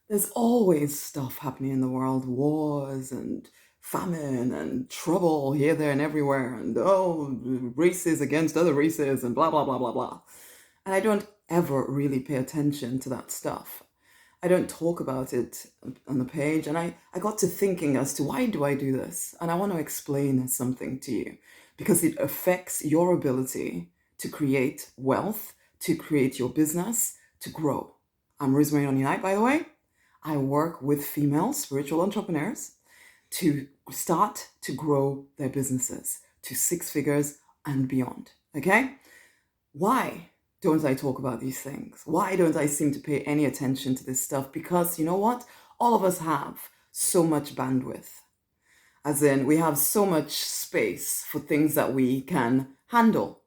There's always stuff happening in the world, wars and famine and trouble here, there, and everywhere, and races against other races and blah, blah, blah, blah, blah. And I don't ever really pay attention to that stuff. I don't talk about it on the page. And I got to thinking as to why do I do this? And I want to explain something to you because it affects your ability to create wealth, to create your business, to grow. I'm Rosemary, Nonny, by the way. I work with female spiritual entrepreneurs to start to grow their businesses to 6 figures and beyond. Okay? Why don't I talk about these things? Why don't I seem to pay any attention to this stuff? Because you know what? All of us have so much bandwidth. As in, we have so much space for things that we can handle.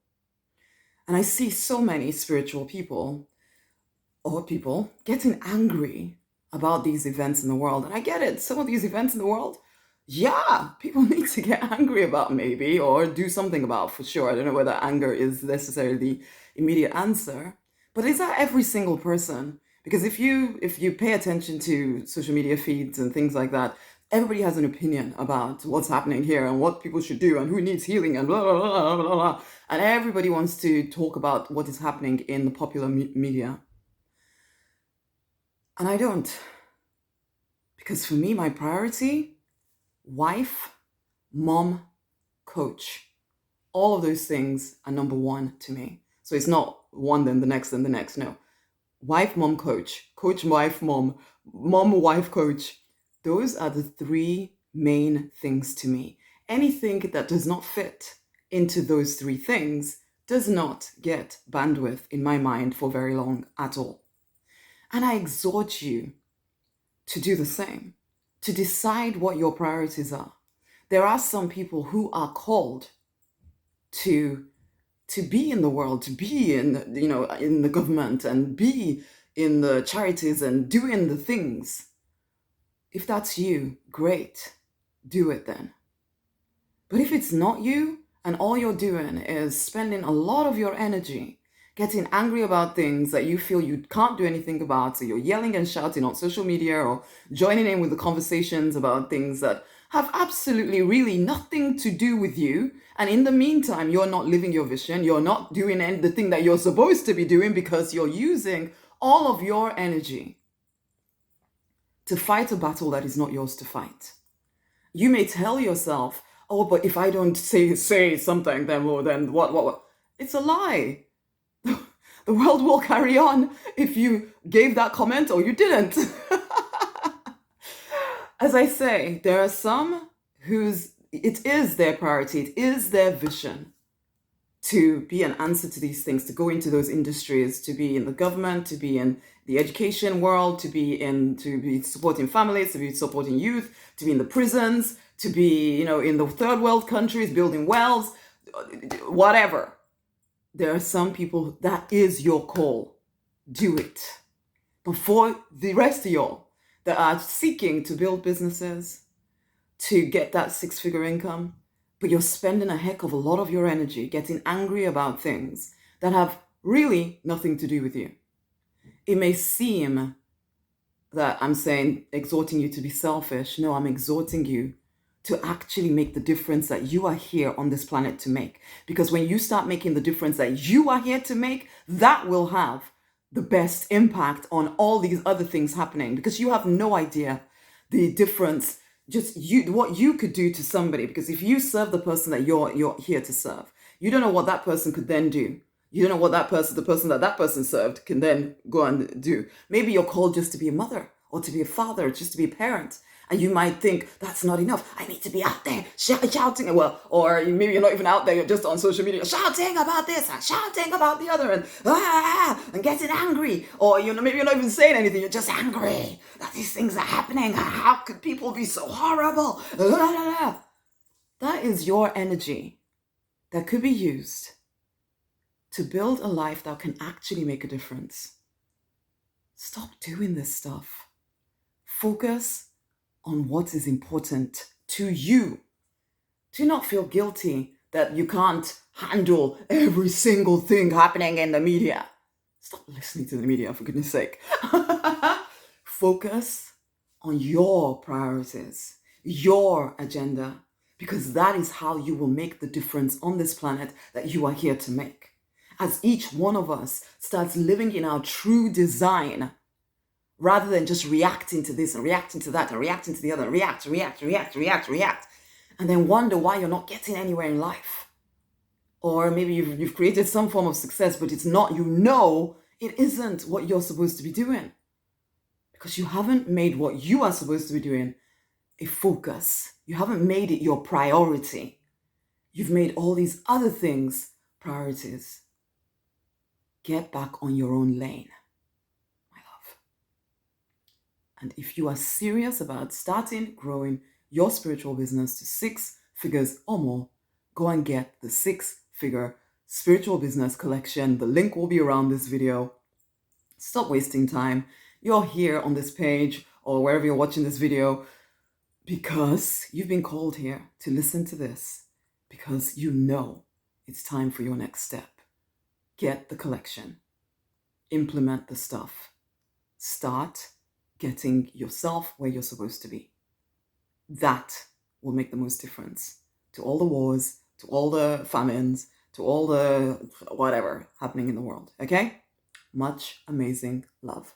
And I see so many spiritual people or people getting angry about these events in the world. And I get it. Some of these events in the world, yeah, people need to get angry about maybe or do something about for sure. I don't know whether anger is necessarily the immediate answer, but is that every single person? Because if you pay attention to social media feeds and things like that, everybody has an opinion about what's happening here and what people should do and who needs healing and blah, blah, blah, blah, blah. And everybody wants to talk about what is happening in the popular media. And I don't. Because for me, my priority, wife, mom, coach. All of those things are number one to me. So it's not one, then the next, then the next. No. Wife, mom, coach. Coach, wife, mom. Mom, wife, coach. Those are the 3 main things to me. Anything that does not fit into those 3 things does not get bandwidth in my mind for very long at all. And I exhort you to do the same, to decide what your priorities are. There are some people who are called to be in the world, to be in the government and be in the charities and doing the things. If that's you, great, do it then. But if it's not you and all you're doing is spending a lot of your energy getting angry about things that you feel you can't do anything about, so you're yelling and shouting on social media or joining in with the conversations about things that have absolutely really nothing to do with you, and in the meantime you're not living your vision, you're not doing the thing that you're supposed to be doing because you're using all of your energy to fight a battle that is not yours to fight. You may tell yourself, oh, but if I don't say something, then what? It's a lie. The world will carry on if you gave that comment or you didn't. As I say, there are some whose it is their priority, it is their vision to be an answer to these things, to go into those industries, to be in the government, to be in the education world, to be supporting families, to be supporting youth, to be in the prisons, to be, in the third world countries, building wells, whatever. There are some people that is your call. Do it. But for the rest of y'all that are seeking to build businesses, to get that 6-figure income, but you're spending a heck of a lot of your energy getting angry about things that have really nothing to do with you. It may seem that I'm exhorting you to be selfish. No, I'm exhorting you to actually make the difference that you are here on this planet to make. Because when you start making the difference that you are here to make, that will have the best impact on all these other things happening. Because you have no idea the difference, what you could do to somebody. Because if you serve the person that you're here to serve, you don't know what that person could then do. You don't know what the person that person served can then go and do. Maybe you're called just to be a mother or to be a father, just to be a parent. And you might think, that's not enough. I need to be out there shouting. Well, or maybe you're not even out there. You're just on social media shouting about this and shouting about the other and getting angry. Or, maybe you're not even saying anything. You're just angry that these things are happening. How could people be so horrible? That is your energy that could be used to build a life that can actually make a difference. Stop doing this stuff. Focus on what is important to you. Do not feel guilty that you can't handle every single thing happening in the media. Stop listening to the media, for goodness sake. focus on your priorities, your agenda, because that is how you will make the difference on this planet that you are here to make. As each one of us starts living in our true design, rather than just reacting to this and reacting to that and reacting to the other, react, and then wonder why you're not getting anywhere in life. Or maybe you've created some form of success, but it's not, it isn't what you're supposed to be doing. Because you haven't made what you are supposed to be doing a focus. You haven't made it your priority. You've made all these other things priorities. Get back on your own lane, my love. And if you are serious about starting, growing your spiritual business to 6 figures or more, go and get the 6-figure spiritual business collection. The link will be around this video. Stop wasting time. You're here on this page or wherever you're watching this video because you've been called here to listen to this, because you know it's time for your next step. Get the collection. Implement the stuff. Start getting yourself where you're supposed to be. That will make the most difference to all the wars, to all the famines, to all the whatever happening in the world. Okay? Much amazing love.